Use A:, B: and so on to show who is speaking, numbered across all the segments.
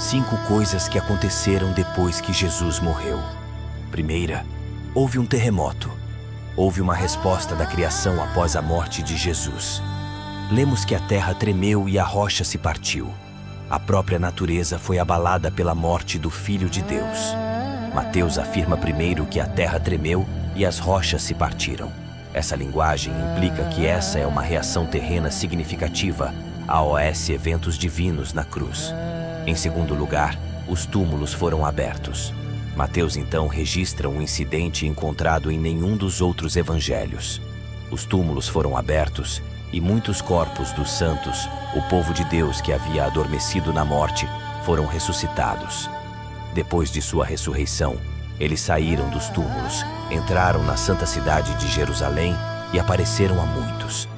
A: 5 coisas que aconteceram depois que Jesus morreu. Primeira, houve um terremoto. Houve uma resposta da criação após a morte de Jesus. Lemos que a terra tremeu e a rocha se partiu. A própria natureza foi abalada pela morte do Filho de Deus. Mateus afirma primeiro que a terra tremeu e as rochas se partiram. Essa linguagem implica que essa é uma reação terrena significativa aos eventos divinos na cruz. Em segundo lugar, os túmulos foram abertos. Mateus então registra um incidente encontrado em nenhum dos outros evangelhos. Os túmulos foram abertos e muitos corpos dos santos, o povo de Deus que havia adormecido na morte, foram ressuscitados. Depois de sua ressurreição, eles saíram dos túmulos, entraram na santa cidade de Jerusalém e apareceram a muitos.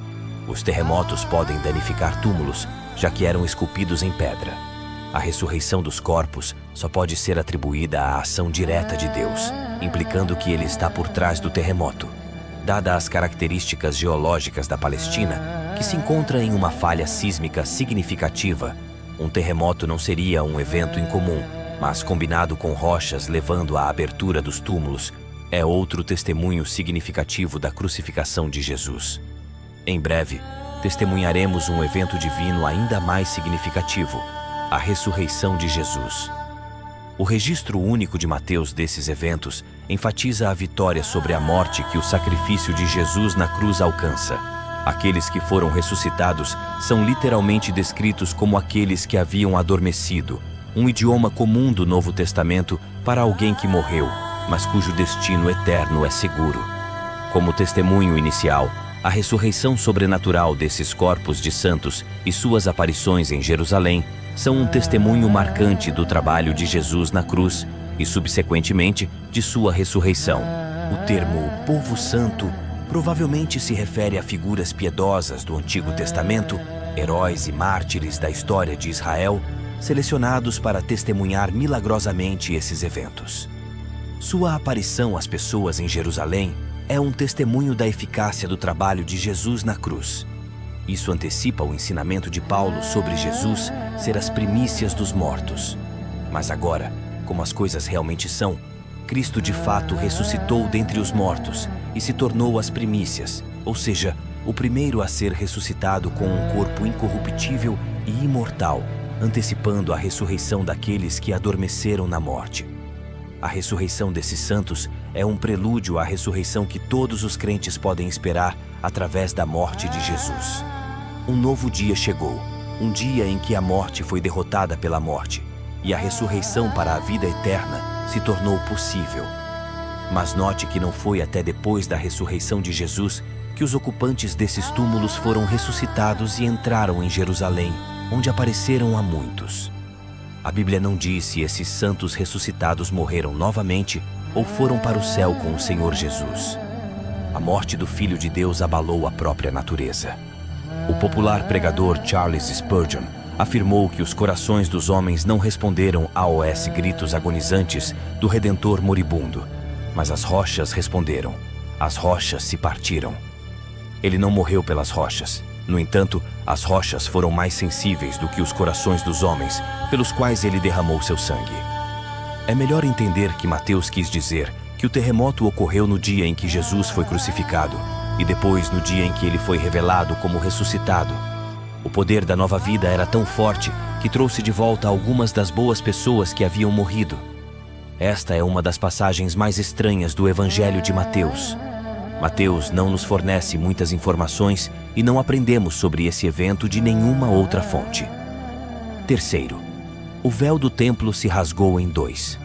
A: Os terremotos podem danificar túmulos, já que eram esculpidos em pedra. A ressurreição dos corpos só pode ser atribuída à ação direta de Deus, implicando que ele está por trás do terremoto. Dadas as características geológicas da Palestina, que se encontra em uma falha sísmica significativa, um terremoto não seria um evento incomum, mas combinado com rochas levando à abertura dos túmulos, é outro testemunho significativo da crucificação de Jesus. Em breve, testemunharemos um evento divino ainda mais significativo, a ressurreição de Jesus. O registro único de Mateus desses eventos enfatiza a vitória sobre a morte que o sacrifício de Jesus na cruz alcança. Aqueles que foram ressuscitados são literalmente descritos como aqueles que haviam adormecido, um idioma comum do Novo Testamento para alguém que morreu, mas cujo destino eterno é seguro. Como testemunho inicial, a ressurreição sobrenatural desses corpos de santos e suas aparições em Jerusalém são um testemunho marcante do trabalho de Jesus na cruz e, subsequentemente, de sua ressurreição. O termo povo santo provavelmente se refere a figuras piedosas do Antigo Testamento, heróis e mártires da história de Israel, selecionados para testemunhar milagrosamente esses eventos. Sua aparição às pessoas em Jerusalém é um testemunho da eficácia do trabalho de Jesus na cruz. Isso antecipa o ensinamento de Paulo sobre Jesus ser as primícias dos mortos. Mas agora, como as coisas realmente são, Cristo de fato ressuscitou dentre os mortos e se tornou as primícias, ou seja, o primeiro a ser ressuscitado com um corpo incorruptível e imortal, antecipando a ressurreição daqueles que adormeceram na morte. A ressurreição desses santos é um prelúdio à ressurreição que todos os crentes podem esperar através da morte de Jesus. Um novo dia chegou, um dia em que a morte foi derrotada pela morte, e a ressurreição para a vida eterna se tornou possível. Mas note que não foi até depois da ressurreição de Jesus que os ocupantes desses túmulos foram ressuscitados e entraram em Jerusalém, onde apareceram a muitos. A Bíblia não diz se esses santos ressuscitados morreram novamente ou foram para o céu com o Senhor Jesus. A morte do Filho de Deus abalou a própria natureza. O popular pregador Charles Spurgeon afirmou que os corações dos homens não responderam aos gritos agonizantes do Redentor moribundo, mas as rochas responderam. As rochas se partiram. Ele não morreu pelas rochas. No entanto, as rochas foram mais sensíveis do que os corações dos homens, pelos quais ele derramou seu sangue. É melhor entender que Mateus quis dizer que o terremoto ocorreu no dia em que Jesus foi crucificado e depois no dia em que ele foi revelado como ressuscitado. O poder da nova vida era tão forte que trouxe de volta algumas das boas pessoas que haviam morrido. Esta é uma das passagens mais estranhas do Evangelho de Mateus. Mateus não nos fornece muitas informações e não aprendemos sobre esse evento de nenhuma outra fonte. Terceiro, o véu do templo se rasgou em 2.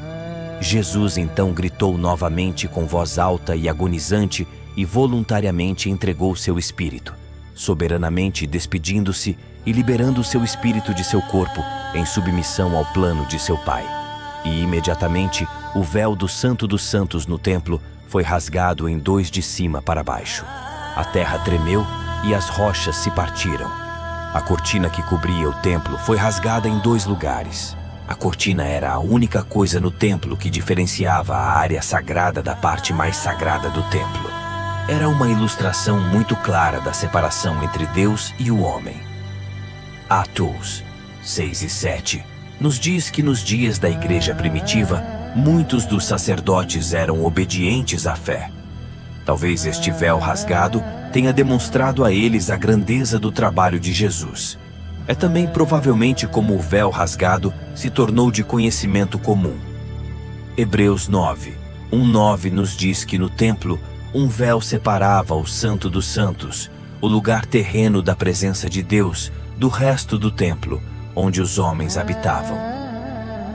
A: Jesus então gritou novamente com voz alta e agonizante e voluntariamente entregou seu espírito, soberanamente despedindo-se e liberando seu espírito de seu corpo em submissão ao plano de seu Pai. E imediatamente o véu do Santo dos Santos no templo foi rasgado em 2 de cima para baixo. A terra tremeu e as rochas se partiram. A cortina que cobria o templo foi rasgada em 2 lugares. A cortina era a única coisa no templo que diferenciava a área sagrada da parte mais sagrada do templo. Era uma ilustração muito clara da separação entre Deus e o homem. Atos 6 e 7 nos diz que nos dias da igreja primitiva, muitos dos sacerdotes eram obedientes à fé. Talvez este véu rasgado tenha demonstrado a eles a grandeza do trabalho de Jesus. É também provavelmente como o véu rasgado se tornou de conhecimento comum. Hebreus 9:1-9 nos diz que no templo um véu separava o Santo dos Santos, o lugar terreno da presença de Deus, do resto do templo, onde os homens habitavam.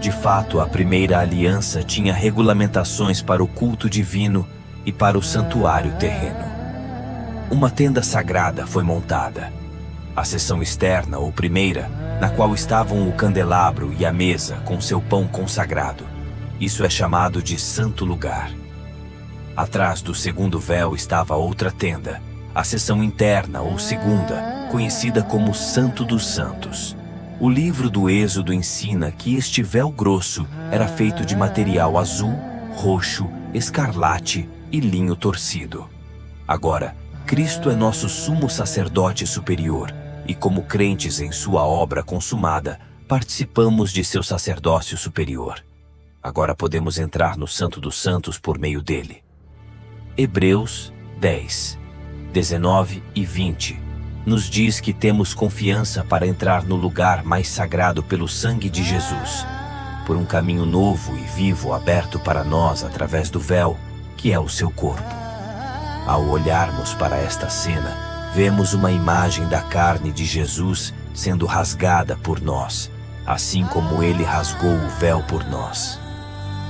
A: De fato, a primeira aliança tinha regulamentações para o culto divino e para o santuário terreno. Uma tenda sagrada foi montada. A seção externa, ou primeira, na qual estavam o candelabro e a mesa com seu pão consagrado. Isso é chamado de Santo Lugar. Atrás do segundo véu estava outra tenda, a seção interna, ou segunda, conhecida como Santo dos Santos. O livro do Êxodo ensina que este véu grosso era feito de material azul, roxo, escarlate e linho torcido. Agora, Cristo é nosso sumo sacerdote superior e, como crentes em sua obra consumada, participamos de seu sacerdócio superior. Agora podemos entrar no Santo dos Santos por meio dele. Hebreus 10:19 e 20 nos diz que temos confiança para entrar no lugar mais sagrado pelo sangue de Jesus, por um caminho novo e vivo aberto para nós através do véu, que é o seu corpo. Ao olharmos para esta cena, vemos uma imagem da carne de Jesus sendo rasgada por nós, assim como ele rasgou o véu por nós.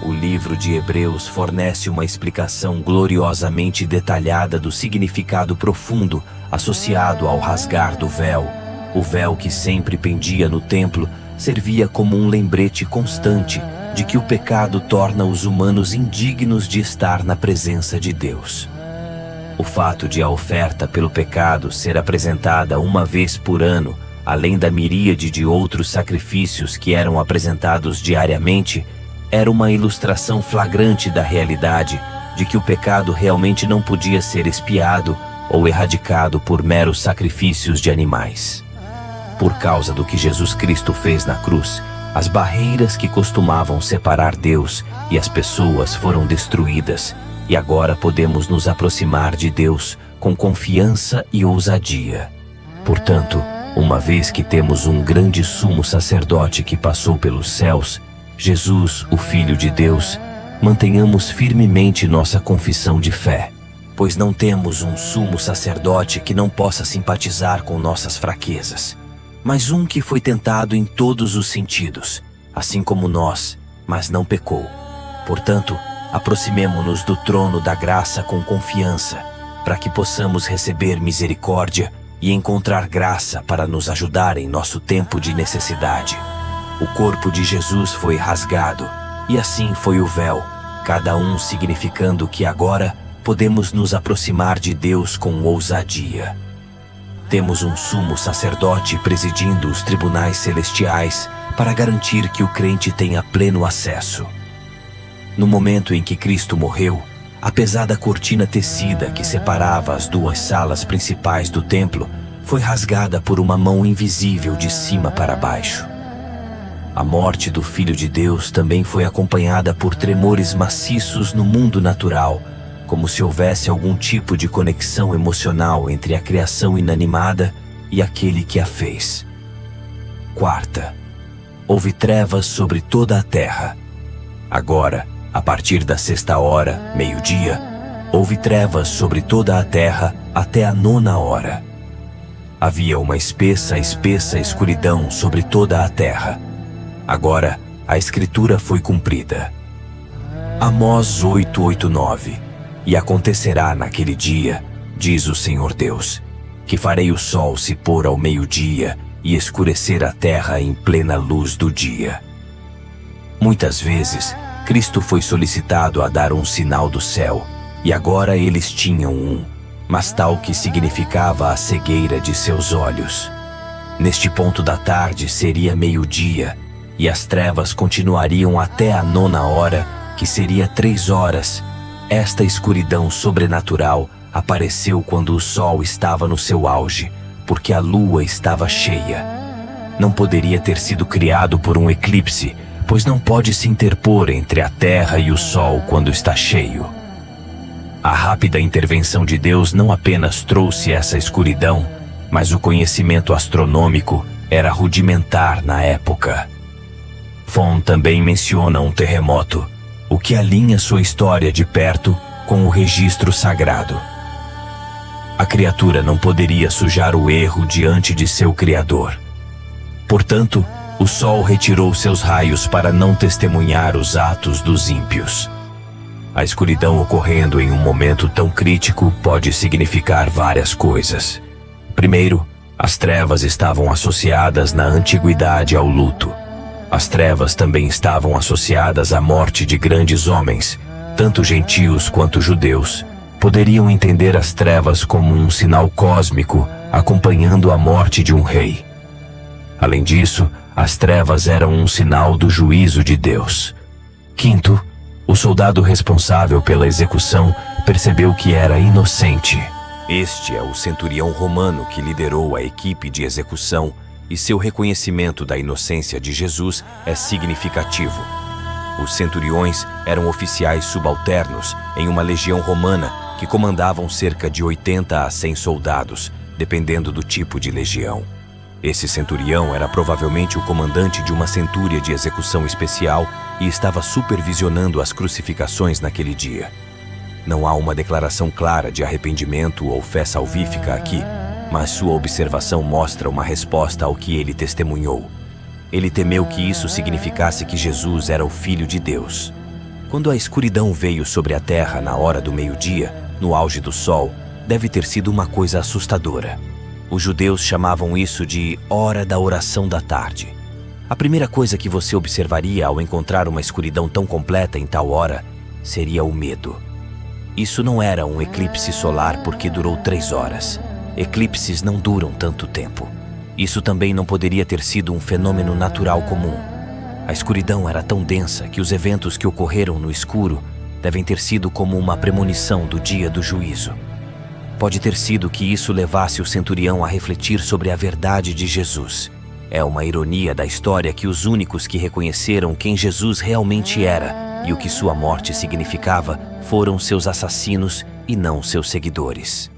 A: O livro de Hebreus fornece uma explicação gloriosamente detalhada do significado profundo associado ao rasgar do véu. O véu que sempre pendia no templo servia como um lembrete constante de que o pecado torna os humanos indignos de estar na presença de Deus. O fato de a oferta pelo pecado ser apresentada uma vez por ano, além da miríade de outros sacrifícios que eram apresentados diariamente, era uma ilustração flagrante da realidade de que o pecado realmente não podia ser expiado ou erradicado por meros sacrifícios de animais. Por causa do que Jesus Cristo fez na cruz, as barreiras que costumavam separar Deus e as pessoas foram destruídas, e agora podemos nos aproximar de Deus com confiança e ousadia. Portanto, uma vez que temos um grande sumo sacerdote que passou pelos céus, Jesus, o Filho de Deus, mantenhamos firmemente nossa confissão de fé, pois não temos um sumo sacerdote que não possa simpatizar com nossas fraquezas, mas um que foi tentado em todos os sentidos, assim como nós, mas não pecou. Portanto, aproximemo-nos do trono da graça com confiança, para que possamos receber misericórdia e encontrar graça para nos ajudar em nosso tempo de necessidade. O corpo de Jesus foi rasgado, e assim foi o véu, cada um significando que agora podemos nos aproximar de Deus com ousadia. Temos um sumo sacerdote presidindo os tribunais celestiais para garantir que o crente tenha pleno acesso. No momento em que Cristo morreu, a pesada cortina tecida que separava as duas salas principais do templo foi rasgada por uma mão invisível de cima para baixo. A morte do Filho de Deus também foi acompanhada por tremores maciços no mundo natural, como se houvesse algum tipo de conexão emocional entre a criação inanimada e aquele que a fez. Quarta, houve trevas sobre toda a terra. Agora, a partir da 6ª hora, meio-dia, houve trevas sobre toda a terra até a 9ª hora. Havia uma espessa escuridão sobre toda a terra. Agora, a Escritura foi cumprida. Amós 8:8-9. E acontecerá naquele dia, diz o Senhor Deus, que farei o sol se pôr ao meio-dia e escurecer a terra em plena luz do dia. Muitas vezes, Cristo foi solicitado a dar um sinal do céu, e agora eles tinham um, mas tal que significava a cegueira de seus olhos. Neste ponto da tarde seria meio-dia, e as trevas continuariam até a 9ª hora, que seria 3 horas. Esta escuridão sobrenatural apareceu quando o sol estava no seu auge, porque a lua estava cheia. não poderia ter sido criado por um eclipse, pois não pode se interpor entre a terra e o sol quando está cheio. A rápida intervenção de Deus não apenas trouxe essa escuridão, mas o conhecimento astronômico era rudimentar na época. Von também menciona um terremoto, o que alinha sua história de perto com o registro sagrado. A criatura não poderia sujar o erro diante de seu Criador. Portanto, o sol retirou seus raios para não testemunhar os atos dos ímpios. A escuridão ocorrendo em um momento tão crítico pode significar várias coisas. Primeiro, as trevas estavam associadas na antiguidade ao luto. As trevas também estavam associadas à morte de grandes homens, tanto gentios quanto judeus. Poderiam entender as trevas como um sinal cósmico acompanhando a morte de um rei. Além disso, as trevas eram um sinal do juízo de Deus. Quinto, o soldado responsável pela execução percebeu que era inocente. Este é o centurião romano que liderou a equipe de execução, e seu reconhecimento da inocência de Jesus é significativo. Os centuriões eram oficiais subalternos em uma legião romana que comandavam cerca de 80 a 100 soldados, dependendo do tipo de legião. Esse centurião era provavelmente o comandante de uma centúria de execução especial e estava supervisionando as crucificações naquele dia. Não há uma declaração clara de arrependimento ou fé salvífica aqui, mas sua observação mostra uma resposta ao que ele testemunhou. Ele temeu que isso significasse que Jesus era o Filho de Deus. Quando a escuridão veio sobre a terra na hora do meio-dia, no auge do sol, deve ter sido uma coisa assustadora. Os judeus chamavam isso de hora da oração da tarde. A primeira coisa que você observaria ao encontrar uma escuridão tão completa em tal hora seria o medo. Isso não era um eclipse solar porque durou 3 horas. Eclipses não duram tanto tempo. Isso também não poderia ter sido um fenômeno natural comum. A escuridão era tão densa que os eventos que ocorreram no escuro devem ter sido como uma premonição do dia do juízo. Pode ter sido que isso levasse o centurião a refletir sobre a verdade de Jesus. É uma ironia da história que os únicos que reconheceram quem Jesus realmente era e o que sua morte significava foram seus assassinos e não seus seguidores.